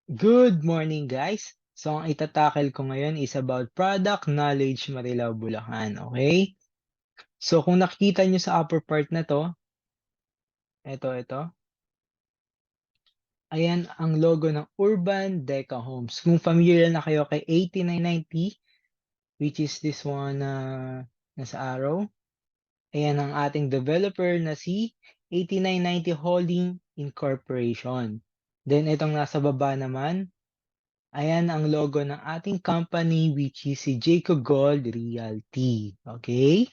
Good morning, guys. So, ang itatakil ko ngayon is about product knowledge Marilao, Bulacan. Okay? So, kung nakikita nyo sa upper part na to, ito. Ayan ang logo ng Urban Deca Homes. Kung familiar na kayo kay 8990, which is this one na nasa arrow, ayan ang ating developer na si 8990 Holding Incorporation. Then, itong nasa baba naman, ayan ang logo ng ating company which is si Jacob Gold Realty. Okay?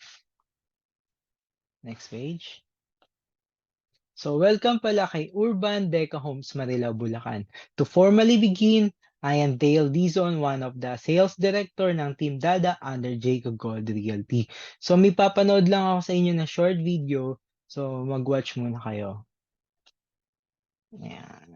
Next page. So welcome pala kay Urban Deca Homes Marilao, Bulacan. To formally begin, I am Dale Dizon, one of the sales director ng Team Dada under Jacob Gold Realty. So may papanood lang ako sa inyo na short video. So mag-watch muna kayo. Ayan.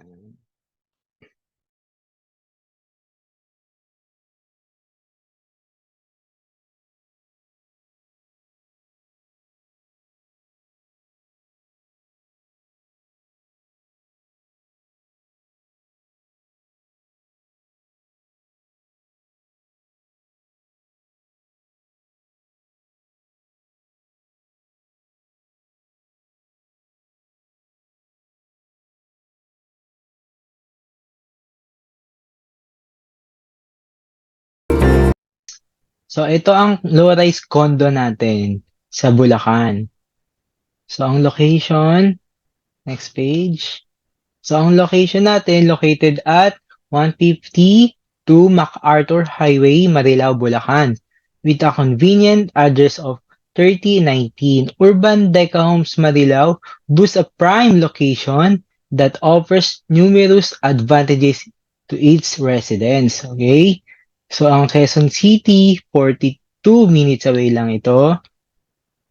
So ito ang low-rise condo natin sa Bulacan. So ang location, next page. So, ang location natin, located at 152 MacArthur Highway, Marilao, Bulacan, with a convenient address of 3019 Urban Deca Homes, Marilao, boasts a prime location that offers numerous advantages to its residents. Okay? So, ang Quezon City, 42 minutes away lang ito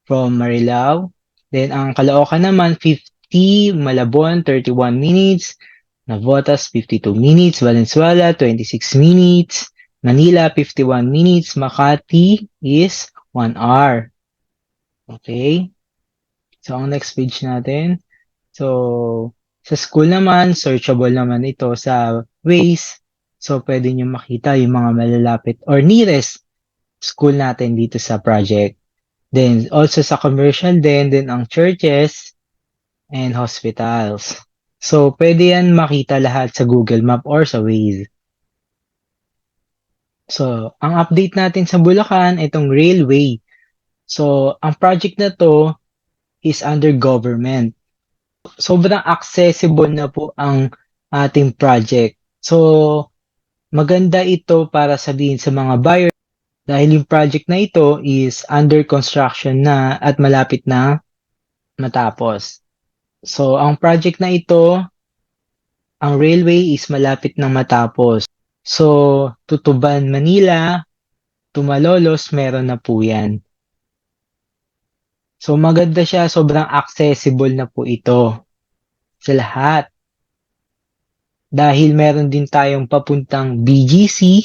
from Marilao. Then, ang Caloocan naman, 50, Malabon, 31 minutes, Navotas, 52 minutes, Valenzuela, 26 minutes, Manila, 51 minutes, Makati is 1 hour. Okay? So, ang next page natin. So, sa school naman, searchable naman ito sa Waze. So, pwede nyo makita yung mga malalapit or nearest school natin dito sa project. Then, also sa commercial then ang churches and hospitals. So, pwede yan makita lahat sa Google Map or sa Waze. So, ang update natin sa Bulacan, itong railway. So, ang project na to is under government. Sobrang accessible na po ang ating project. So, maganda ito para sabihin sa mga buyer dahil yung project na ito is under construction na at malapit na matapos. So, ang project na ito, ang railway is malapit nang matapos. So, Tutuban, Manila, Tumalolos, meron na po yan. So, maganda siya. Sobrang accessible na po ito sa lahat. Dahil meron din tayong papuntang BGC,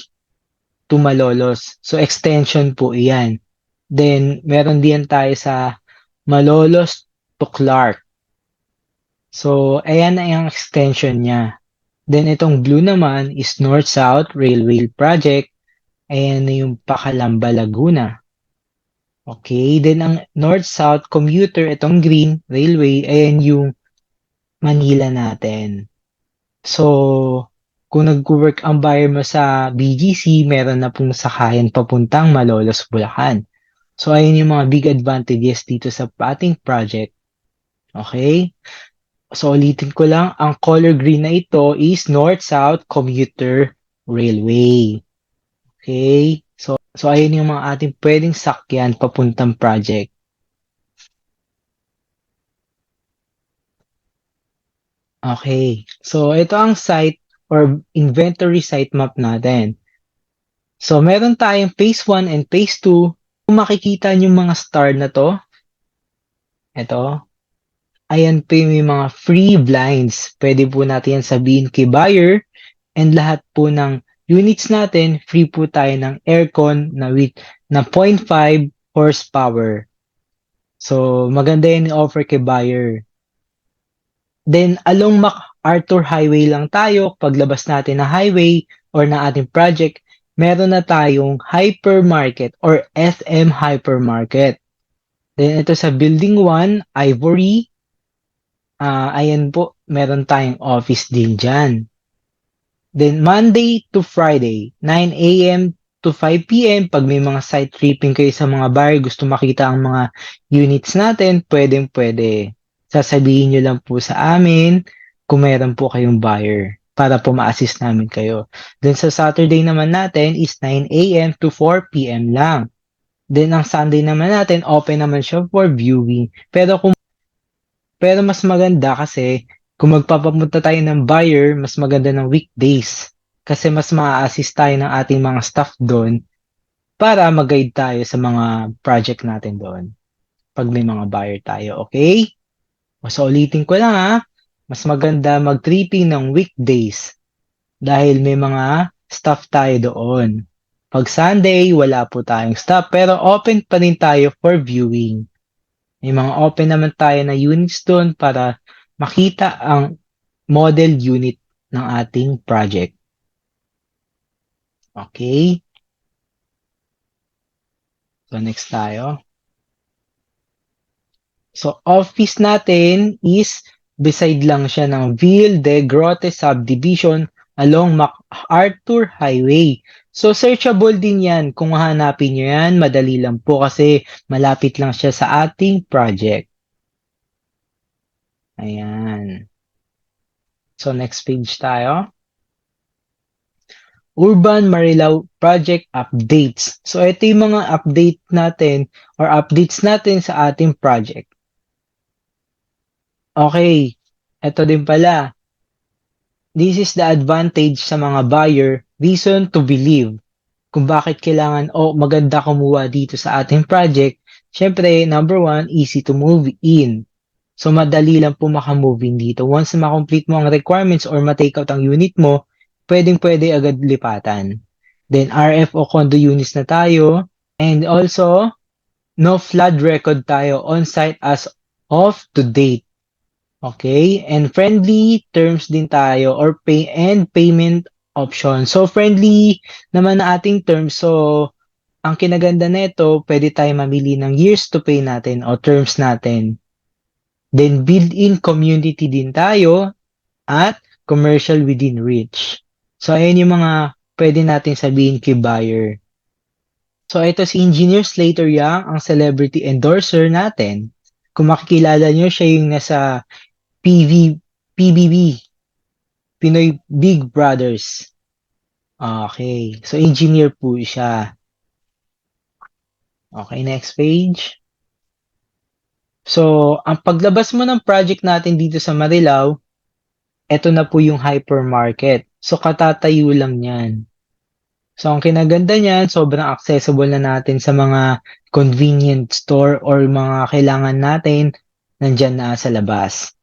Tumalolos. So, extension po iyan. Then, meron din tayo sa Malolos to Clark. So, ayan na yung extension niya. Then, itong blue naman is North-South Railway Project. Ayan na yung Pakalamba, Laguna. Okay, then ang North-South Commuter, itong green railway, ayan yung Manila natin. So, kung nag-work ang buyer mo sa BGC, meron na pong sakayan papuntang Malolos, Bulacan. So, ayan yung mga big advantages dito sa ating project. Okay? So, ulitin ko lang, ang color green na ito is North-South Commuter Railway. Okay? So ayun yung mga ating pwedeng sakyan papuntang project. Okay. So ito ang site or inventory site map natin. So meron tayong phase 1 and phase 2. Kung makikita nyo yung mga star na to, ito, ayan po yung mga free blinds. Pwede po natin yan sabihin kay buyer and lahat po ng units natin, free po tayo ng aircon na with na 0.5 horsepower. So maganda yan i-offer kay buyer. Then along MacArthur Highway lang tayo, paglabas natin na highway or na ating project, meron na tayong hypermarket or SM Hypermarket. Then ito sa Building 1, Ivory, ayan po, meron tayong office din dyan. Then Monday to Friday, 9 a.m. to 5 p.m. Pag may mga site tripping kayo sa mga buyer, gusto makita ang mga units natin, pwedeng-pwede. Sasabihin nyo lang po sa amin kung meron po kayong buyer para po ma-assist namin kayo. Then sa Saturday naman natin is 9 a.m. to 4 p.m. lang. Then ang Sunday naman natin, open naman siya for viewing. Pero mas maganda kasi kung magpapapunta tayo ng buyer, mas maganda ng weekdays. Kasi mas ma-assist tayo ng ating mga staff doon para mag-guide tayo sa mga project natin doon. Pag may mga buyer tayo, okay? So ulitin ko lang mas maganda mag-tripping ng weekdays dahil may mga staff tayo doon. Pag Sunday, wala po tayong staff pero open pa rin tayo for viewing. May mga open naman tayo na units doon para makita ang model unit ng ating project. Okay? So, next tayo. So, office natin is beside lang siya ng Ville de Grotte Subdivision along MacArthur Highway. So, searchable din yan. Kung hanapin nyo yan, madali lang po kasi malapit lang siya sa ating project. Ayan. So, next page tayo. Urban Marilao Project Updates. So, ito yung mga update natin or updates natin sa ating project. Okay, ito din pala. This is the advantage sa mga buyer, reason to believe. Kung bakit kailangan maganda kumuha dito sa ating project. Siyempre, number one, easy to move in. So, madali lang po makamove in dito. Once na makomplete mo ang requirements or ma-take out ang unit mo, pwedeng-pwede agad lipatan. Then, RF o condo units na tayo. And also, no flood record tayo on-site as of to date. Okay? And friendly terms din tayo or payment option. So, friendly naman na ating terms. So, ang kinaganda nito, pwede tayo mamili ng years to pay natin o terms natin. Then, built-in community din tayo at commercial within reach. So, ayan yung mga pwede natin sabihin kay buyer. So, ito si Engineer Slater Yang, ang celebrity endorser natin. Kung makikilala nyo, siya yung nasa PBB, Pinoy Big Brothers. Okay. So, engineer po siya. Okay, next page. So, ang paglabas mo ng project natin dito sa Marilao, ito na po yung hypermarket. So, katatayo lang yan. So, ang kinaganda niyan, sobrang accessible na natin sa mga convenient store or mga kailangan natin nandyan na sa labas.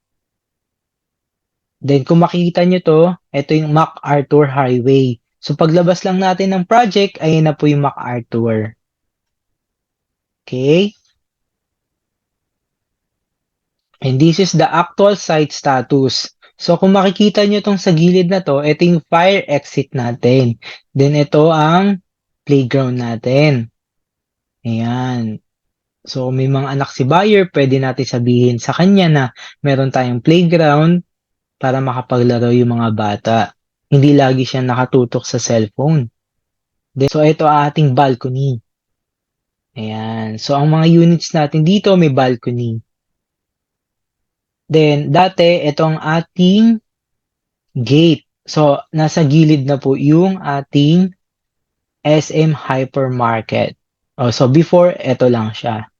Then, kung makikita nyo to, ito yung MacArthur Highway. So, paglabas lang natin ng project, ayun na po yung MacArthur. Okay? And this is the actual site status. So, kung makikita nyo tong sa gilid na to, ito yung fire exit natin. Then, ito ang playground natin. Ayan. So, may mga anak si buyer, pwede natin sabihin sa kanya na meron tayong playground para makapaglaro yung mga bata. Hindi lagi siya nakatutok sa cellphone. Then, so, ito ang ating balcony. Ayan. So, ang mga units natin dito may balcony. Then, dati, ito ang ating gate. So, nasa gilid na po yung ating SM Hypermarket. So, before, ito lang siya.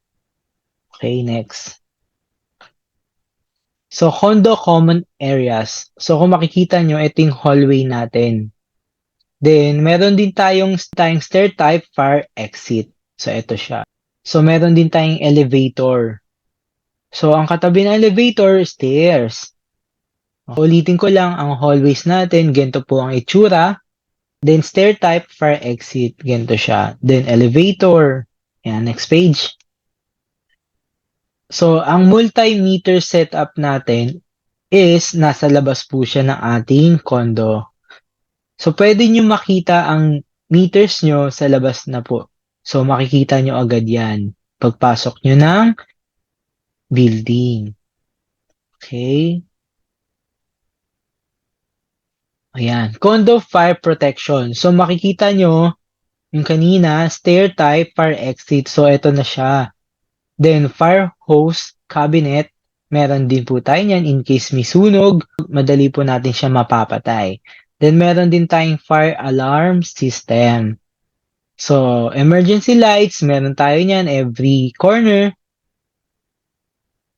Okay, next. So, condo common areas. So, kung makikita nyo, ito yung hallway natin. Then, meron din tayong stair type fire exit. So, ito siya. So, meron din tayong elevator. So, ang katabi ng elevator, stairs. Ulitin ko lang, ang hallways natin, ganito po ang itsura. Then, stair type fire exit. Ganito siya. Then, elevator. Yan, next page. So, ang multimeter setup natin, is nasa labas po siya ng ating condo. So, pwede nyo makita ang meters nyo sa labas na po. So, makikita nyo agad yan pagpasok nyo ng building. Okay? Ayan. Condo fire protection. So, makikita nyo yung kanina, stair type, fire exit. So, ito na siya. Then, fire hose cabinet. Meron din po tayo niyan in case may sunog. Madali po natin siya mapapatay. Then, meron din tayong fire alarm system. So, emergency lights, meron tayo niyan every corner.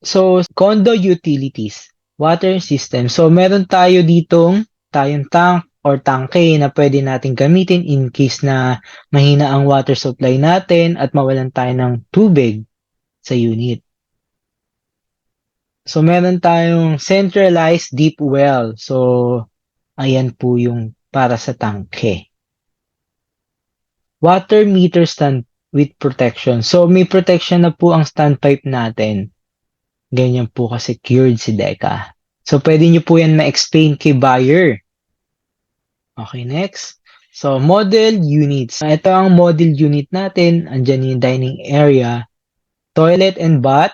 So, condo utilities, water system. So, meron tayo ditong tayong tank or tangke na pwede natin gamitin in case na mahina ang water supply natin at mawalan tayo ng tubig sa unit. So, meron tayong centralized deep well. So, ayan po yung para sa tangke. Water meter stand with protection. So, may protection na po ang standpipe natin. Ganyan po ka-secured si Deca. So, pwede nyo po yan ma-explain kay buyer. Okay, next. So, model units. Ito ang model unit natin. Andyan yung dining area, toilet and bath,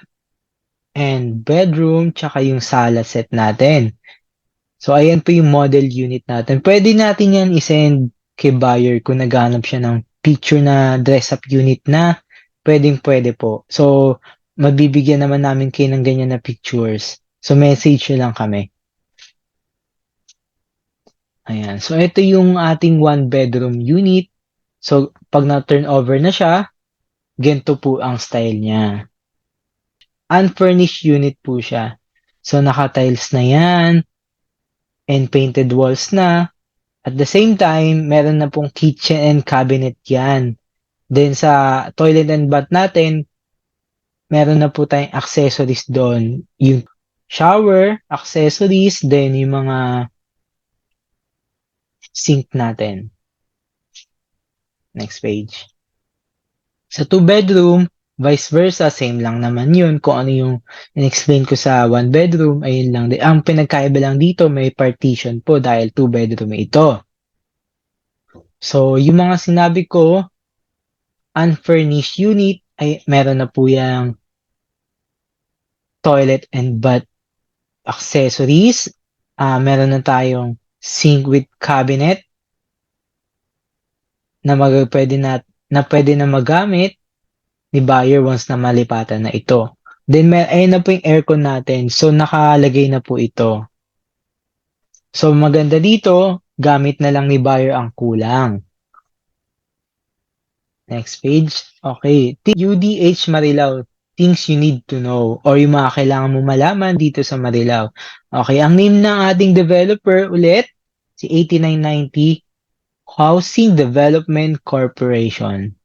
and bedroom, tsaka yung sala set natin. So, ayan po yung model unit natin. Pwede natin yan isend kay buyer kung naghanap siya ng picture na dress-up unit na pwede po. So, mabibigyan naman namin kayo ng ganyan na pictures. So, message nyo lang kami. Ayan. So, ito yung ating one-bedroom unit. So, pag na-turn over na siya, ganito po ang style niya. Unfurnished unit po siya. So, naka-tiles na yan and painted walls na. At the same time, meron na pong kitchen and cabinet yan. Then sa toilet and bath natin, meron na po tayong accessories doon. Yung shower, accessories, then yung mga sink natin. Next page. Sa 2-bedroom, vice versa, same lang naman yun. Kung ano yung in-explain ko sa 1-bedroom, ayun lang. Ang pinagkaiba lang dito, may partition po dahil 2-bedroom ito. So, yung mga sinabi ko, unfurnished unit, ay meron na po yung toilet and bath accessories. Meron na tayong sink with cabinet na pwede na magamit ni buyer once na malipatan na ito. Then, ayun na po yung aircon natin. So, nakalagay na po ito. So, maganda dito, gamit na lang ni buyer ang kulang. Next page. Okay. UDH Marilao. Things you need to know or yung mga kailangan mo malaman dito sa Marilao. Okay. Ang name ng ating developer ulit, si 8990 Housing Development Corporation.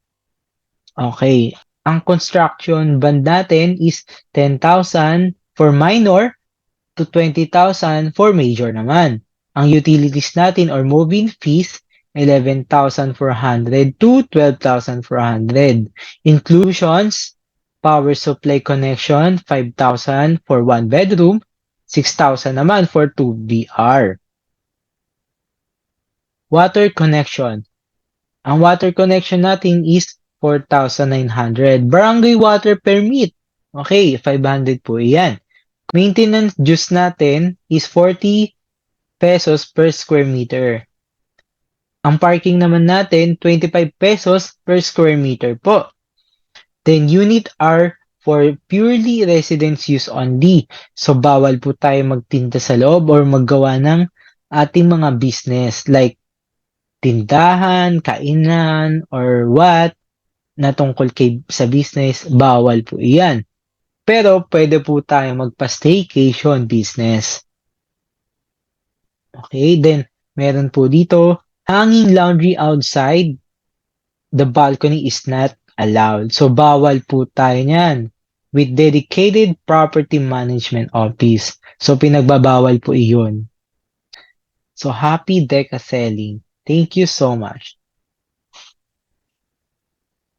Okay. Ang construction band natin is 10,000 for minor to 20,000 for major naman. Ang utilities natin or moving fees, 11,400 to 12,400. Inclusions, power supply connection, 5,000 for 1 bedroom, 6,000 naman for 2 BR. Water connection. Ang water connection natin is 4,900. Barangay water permit. Okay, 500 po yan. Maintenance dues natin is 40 pesos per square meter. Ang parking naman natin, 25 pesos per square meter po. Then unit are for purely residence use only. So bawal po tayo magtinda sa loob or maggawa ng ating mga business like tindahan, kainan, or what na tungkol sa business, bawal po iyan. Pero pwede po tayo magpa-staycation business. Okay, then meron po dito, hanging laundry outside, the balcony is not allowed. So bawal po tayo niyan with dedicated property management office. So pinagbabawal po iyon. So happy Deca selling. Thank you so much.